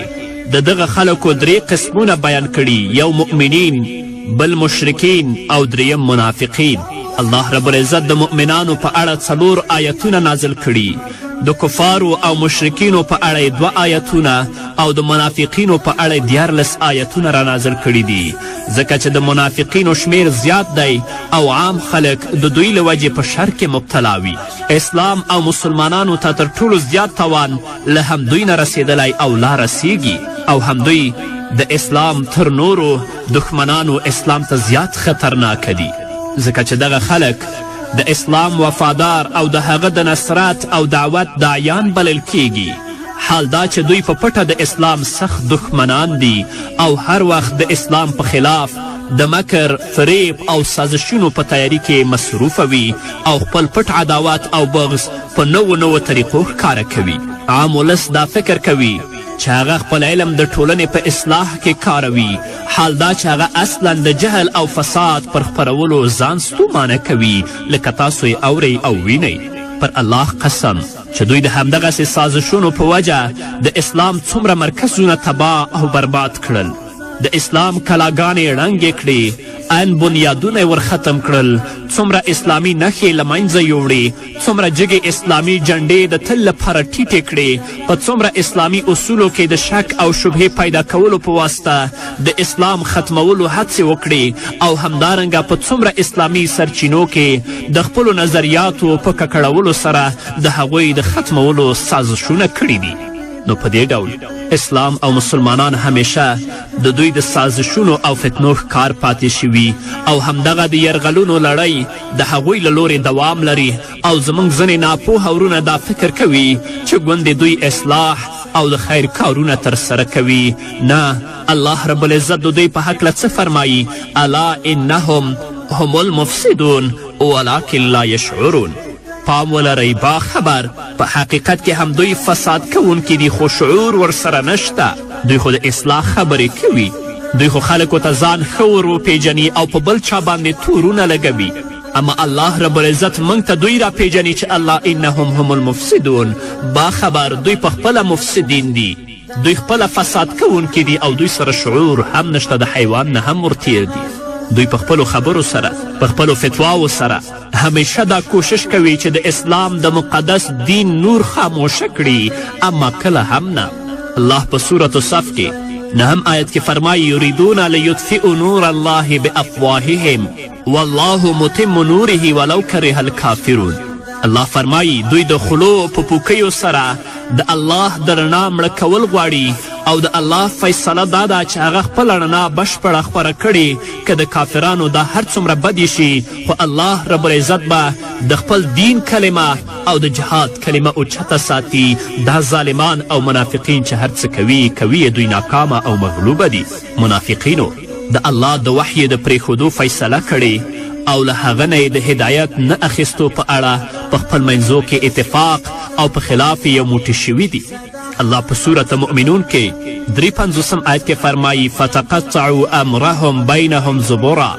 د دغه خلکو درې قسمونه بیان کړي، یو مؤمنین، بل مشرکین او دریم منافقین. الله رب العزت د مؤمنانو په اړه 4 آیتونه نازل کړي، د کفارو او مشرکینو په اړه 2 آیتونه او د منافقینو په اړه 14 آیتونه را نازل کړي دي، ځکه چې د منافقینو شمیر زیات دی او عام خلک د دوی له وجې په شر کې مبتلا وي. اسلام او مسلمانانو ته تر ټولو زیات توان له همدوی نه رسېدلی او لا رسیږي، او همدوی د اسلام تر نورو دښمنانو اسلام ته زیات خطرناکه دي، ځکه چې دغه خلک د اسلام وفادار او د هغه د نصرت او دعوت داعیان بلل کیږي. حال دا چې دوی په پټه د اسلام سخت دښمنان دي او هر وخت د اسلام په خلاف د مکر، فریب او سازشونو په تیاری کې مصروفه وي او خپل پټ عداوت او بغض په نوو طریقو ښکاره کوي. عام ولس دا فکر کوي چې هغه خپل علم د ټولنې په اصلاح کې کاروي، حال دا چې هغه اصلا د جهل او فساد پر خپرولو ځان ستومانه کوي، لکه تاسو یې اورئ او وینئ. پر الله قسم چې دوی د همدغسې سازشونو په وجه د اسلام څومره مرکزونه تباه او برباد کړل. د اسلام کلاګانې ړنګې کړې، ان بنیادونه یې ورختم کړل، څومره اسلامي نښې له منځه یوړې، څومره جګې اسلامي جنډې د تل لپاره ټیټې کړې، په څومره اسلامي اصولو کې د شک او شبهې پیدا کولو په واسطه د اسلام ختمولو هڅې وکړې، او همدارنګه په څومره اسلامي سرچینو کې د خپلو نظریاتو په ککړولو سره د هغوی د ختمولو سازشونه کړي دي. نو په دې ډول اسلام او مسلمانان همیشه د دوی د سازشونو او فتنو ښکار پاتې شوي، او همدغه د یرغلونو لړۍ د هغوی له لورې دوام لري، او زموږ ځینې ناپوهه ورونه دا فکر کوي چې ګوندې دوی اصلاح او د خیر کارونه ترسره کوي. نه، الله رب العزت د دوی په هکله څه فرمایي؟ الا انهم هم المفسدون ولکن لا یشعرون. پام ولرئ، با خبر په حقیقت کې هم دوی فساد کوونکي دي، خو شعور ورسره نشته. دوی خو د اصلاح خبرې کوي، دوی خو خلکو ته ځان ښه ور وپیژني او په بل چا باندې تورونه لګوي، اما الله رب العزت موږ ته دوی راپیژني چې الله انهم هم المفسدون. با خبر دوی په خپله مفسدین دي، دوی خپله فساد کوونکي دي، او دوی سره شعور هم نشته، د حیوان نه هم ورتیر دي. دوی په خپلو خبرو سره، په خپلو فتواو سره همیشه دا کوشش کوي چې د اسلام د مقدس دین نور خاموشه کړي، اما کله هم نه. الله په سورة صف کې 9 آیت کې فرمایي یریدون لیطفئوا نور الله بافواههم والله متم نوره ولو کره الکافرون. الله فرمایي دوی د خلو په پوکیو سره د الله د رڼا مړه کول غواړي، او د الله فیصله دا ده چې هغه خپله رڼا بشپړه خپره کړي، که د کافرانو دا هر څومره بدې شي، خو الله رب العزت به د خپل دین کلمه او د جهاد کلمه اوچته ساتي. دا ظالمان او منافقین چې هر څه کوي دوی ناکامه او مغلوبه دي. منافقینو د الله د وحی د پریښودو فیصله کړې، او له هغه نه د هدایت نه اخیستو په اړه په خپل منځو کې اتفاق او په خلاف یو موټی شوي دي. الله په سورة مؤمنون کې 53 آیت کې فرمایي فتقطعوا امرهم بینهم زبورا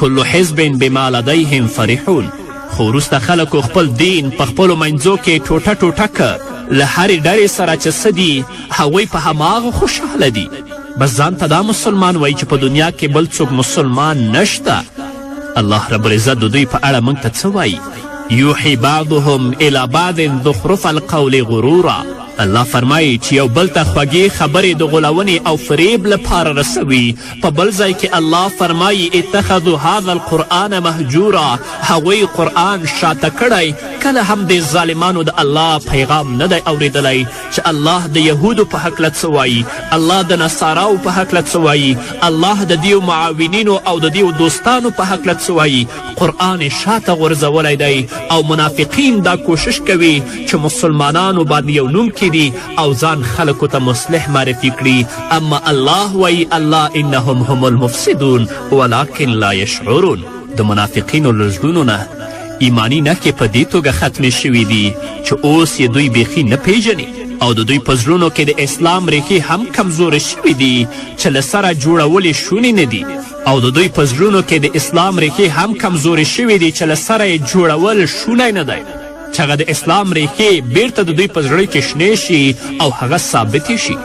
کل حزب بما لدیهم فرحون. خو وروسته خلکو خپل دین په خپلو منځو کې ټوټه ټوټه که له هرې ډلې سره چې څه دي هغوی په هماغه خوشحاله دي. بس ځان ته دا مسلمان وایي چې په دنیا کې بل څوک مسلمان نشته. الله رب العزت د دوی په اړه موږ ته څه وایي؟ یوحي بعضهم الی بعض زخرف القول غرورا. الله فرمایي چې یو بل ته خوږې خبرې د غولونې او فریب لپاره رسوي. په بل ځای کې الله فرمایي اتخذوا هذا القرآن مهجورا. هغوی قرآن شاته کړی، کله هم د ظالمانو د الله پیغام نه دی اورېدلی چې الله د یهودو په هکله څه وایي، الله د نصاراو په هکله څه وایي، الله د دیو معاونینو او د دیو دوستانو په هکله څه وایي. قرآن شاته غورځولی دی، او منافقین دا کوشش کوي چې مسلمانانو باندې یو نوم دي او ځان خلکو ته مصلح معرفي کړي، اما الله وایي الله انهم هم المفسدون ولکن لا یشعرون. د منافقینو له زړونو نه ایمانی نښې په دې توګه ختمې شوي دي چې اوس یې دوی بیخي نه پیژني، او د دوی په زړونو کې د اسلام ریښې هم کمزورې شوي دي چې له سره جوړولې شونې نه دي، او د دوی په زړونو کې د اسلام ریښې هم کمزورې شوي دي چې له سره یې جوړول شونی نه دی، چې هغه د اسلام ریښې بیرته د دوی په زړه کې شنې شي او هغه ثابتې شي.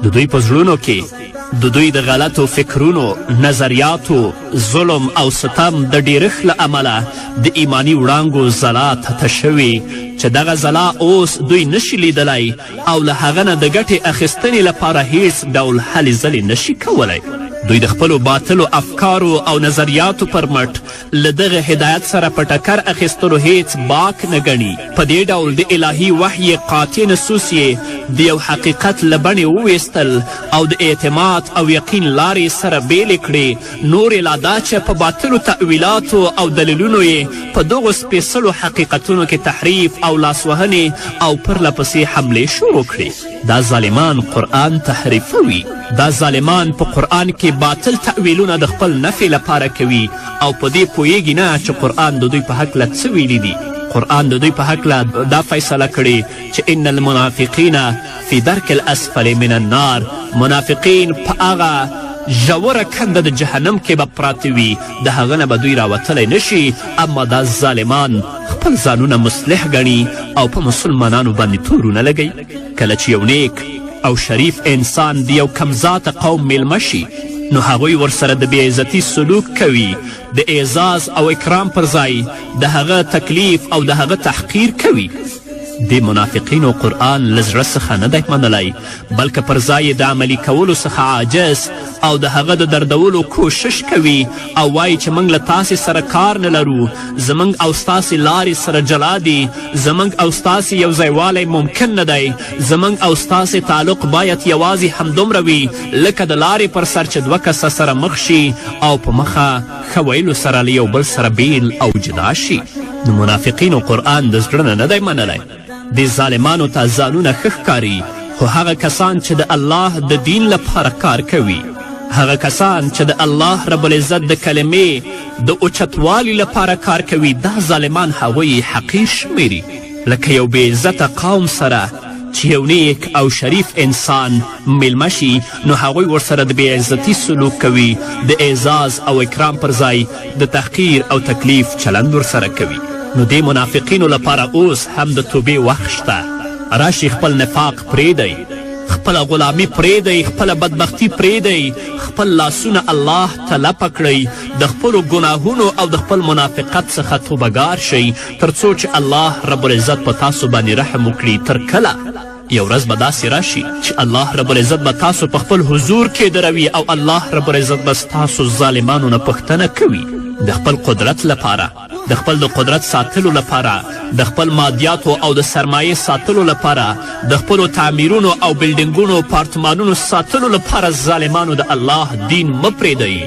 د دوی په زړونو کې د دوی د غلطو فکرونو، نظریاتو، ظلم او ستم د ډیرښت له امله د ایمانی وړانګو ځلا تته شوي چې دغه ځلا اوس دوی نشي لیدلی، او له هغه نه د ګټې اخیستنې لپاره هیڅ ډول هلې ځلې نشي کولی. دوی د خپلو باطلو افکارو او نظریاتو پر مټ له دغه هدایت سره په ټکر اخیستلو هیڅ باک نه ګڼي. په دې ډول د الهي وحی قاطع نصوص یې د یو حقیقت له بڼې وویستل او د اعتماد او یقین لارې سره بیلې کړې. نورې لا دا چې په باطلو تأویلاتو او دلیلونو یې په دغو سپېڅلو حقیقتونو کې تحریف او لاسوهنې او پرله پسې حملې شروع کړې. دا ظالمان قرآن تحریفوي، دا ظالمان په قرآن کې باطل تأویلونه د خپل نفع لپاره کوي، او په دې پوهیږي نه چې قرآن د دوی په هکله څه ویلي دي. قرآن د دوی په هکله دا فیصله کړې چې ان المنافقین فی درک الاسفل من النار. منافقین په هغه ژوره کنده د جهنم کې به پراته وي، د هغه نه به دوی راوتلی نشي. اما دا ظالمان خپل ځانونه مصلح ګڼي او په مسلمانانو باندې تورونه لګوي. کله چې یو نیک او شریف انسان د یو کمزاته قوم میلمه شي، نو هغوی ورسره د بېعزتي سلوک کوي، د اعزاز او اکرام پر ځای د هغه تکلیف او د هغه تحقیر کوي. د منافقینو قرآن له زړه څخه نه دی منلی، بلکې پر ځای د عملي کولو څخه عاجز او د هغه د دردولو کوشش کوي او وایي چې موږ له تاسې سره کار نه لرو، زموږ او ستاسې لارې سره جلا دي، زموږ او ستاسې یو ځایوالی ممکن نه دی، زموږ او ستاسې تعلق باید یوازې همدومره وي لکه د لارې پر سر چې دوه کسه سره مخ شي او په مخه ښه ویلو سره له یو بل سره بیل او جدا شي. د منافقینو قرآن د زړه نه دی منلی. د ظالمانو ته ځانونه ښه ښکاري، خو هغه کسان چې د الله د دین لپاره کار کوي، هغه کسان چې د الله رب العزت د کلمې د اوچتوالي لپاره کار کوي، دا ظالمان هغوی حقیر شمیري لکه یو بې عزته قوم سره چې یو نیک او شریف انسان میلمه شي نو هغوی ورسره د بېعزتي سلوک کوي، د اعزاز او اکرام پر ځای د تحقیر او تکلیف چلند ورسره کوي. نو دې منافقینو لپاره اوس هم د توبې وخت شته. راشي خپل نفاق پرېږدئ، خپله غلامي پرېږدئ، خپله بدبختي پرېږدئ، خپل لاسونه الله ته لپه کړئ، د خپلو ګناهونو او د خپل منافقت څخه توبهګار شئ تر څو چې الله رب العزت په تاسو باندې رحم وکړي. تر کله یو ورځ به داسې راشي چې الله رب العزت به تاسو په خپل حضور کې دروي او الله رب العزت به ستاسو ظالمانو نه پوښتنه کوي د خپل قدرت لپاره، د خپل د قدرت ساتلو لپاره، د خپل مادیاتو او د سرمایې ساتلو لپاره، د خپلو تعمیرونو او بلډینګونو پارتمانونو ساتلو لپاره ظالمانو د الله دین مه پرېږدئ.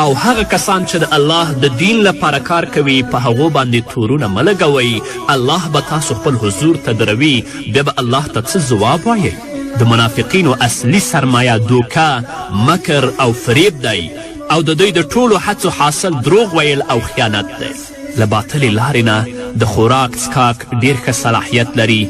او هغه کسان چې د الله د دین لپاره کار کوي په هغو باندې تورونه مه لګوئ. الله به تاسو خپل حضور ته دروي، بیا به الله ته څه ځواب وایئ؟ د منافقینو اصلي سرمایه دوکه، مکر او فریب دی او د دوی د ټولو هڅو حاصل دروغ ویل او خیانت دی. له باطلې لارې نه د خوراک څښاک ډیر ښه صلاحیت لري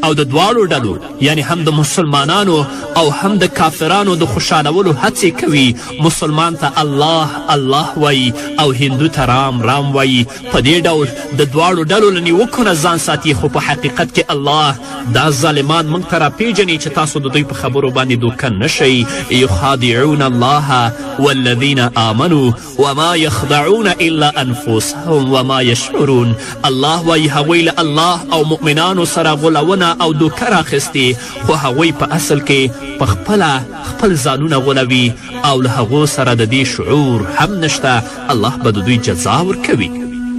او د دواړو ډلو یعنی هم د مسلمانانو او هم د کافرانو د خوشحالولو هڅې کوي. مسلمان ته الله الله وایي او هندو ته رام رام وایي. په دې ډول د دواړو ډلو له نیوکو نه ځان ساتي، خو په حقیقت کې الله دا ظالمان موږ ته راپېژني چې تاسو د دوی په خبرو باندې دوکه نشئ. یخادعون الله والذین آمنوا وما یخدعون الا انفسهم وما یشعرون. الله وایي هغوی له الله او مؤمنانو سره غولونه او دوکه راخیستې، خو هغوی په اصل کې په خپل ځانونه غولوي او له هغو سره د دې شعور هم نشته. الله به د دوی جزا ورکوي.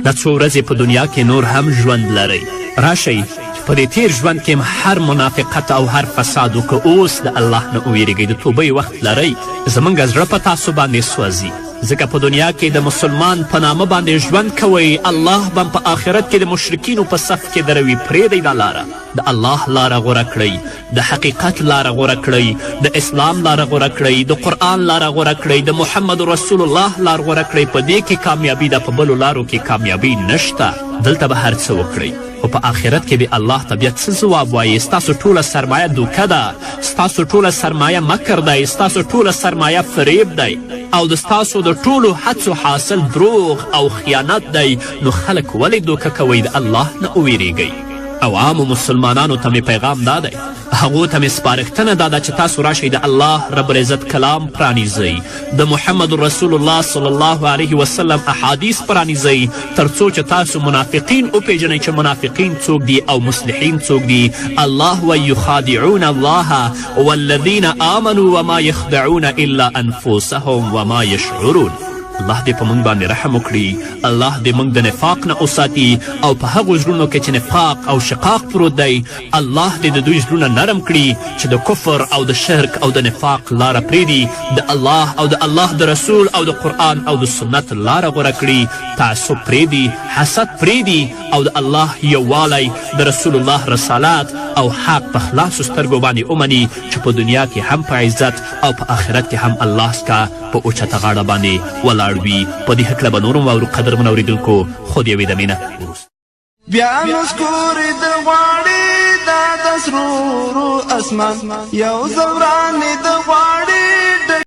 دا څو ورځې په دنیا کې نور هم ژوند لرئ. راشئ په دې تیر ژوند کې هر منافقت او هر فساد وکړه. اوس د الله نه وویرېږئ، د توبې وخت لرئ. زموږ زړه په تاسو باندې سوځي ځکه په دنیا کې د مسلمان په نامه باندې ژوند کوئ. الله به په آخرت کې د مشرکینو په صف کې دروي. پرېږدئ دا لاره، د الله لاره غوره کړئ، د حقیقت لاره غوره کړئ، د اسلام لاره غوره کړئ، د قرآن لاره غوره کړئ، د محمد رسول الله لار غوره کړئ. په دې کې کامیابي ده، په بلو لارو کې کامیابي نشته. دلته به هر څه وکړئ خو په آخرت کې به الله ته بیا څه ځواب وایي؟ ستاسو ټوله سرمایه دوکه ده، ستاسو ټوله سرمایه مکر دی، ستاسو ټوله سرمایه فریب دی او د ستاسو د ټولو هڅو حاصل دروغ او خیانت دی. نو خلک ولې دوکه کوئ؟ د الله نه وویرېږئ. او عامو مسلمانانو ته مې پیغام دا دی، هغو ته مې سپارښتنه دا ده چې تاسو راشئ د الله رب العزت کلام پرانیزئ، د محمد رسول الله صلی الله علیه وسلم احادیث پرانیزئ تر څو چې تاسو منافقین وپیژنئ چې منافقین څوک دي او مصلحین څوک دي. الله وایي یخادعون الله والذین آمنوا وما یخدعون الا انفسهم وما یشعرون. الله دې په موږ باندې رحم وکړي، الله دې موږ د نفاق نه وساتي او په هغو زړونو کې چې نفاق او شقاق پروت دی الله دې د دوی زړونه نرم کړي چې د کفر او د شرک او د نفاق لاره پرېږدي، د الله او د الله د رسول او د قرآن او د سنت لاره غوره کړي، تعصب پرېږدي، حسد پرېږدي او د الله یووالی، د رسول الله رسالت او حق په خلاصو سترګو باندې ومني چې په دنیا کې هم په عزت او په آخرت کې هم الله څخه په اوچته غاړه باندې ولاړ وي. په دې هکله به نور هم واورو قدرمنو اورېدونکو. خو د یوې دمې نه بیا مسکورې د غواړي دا د سرورو اسمان یو ځل ورانې د غواړي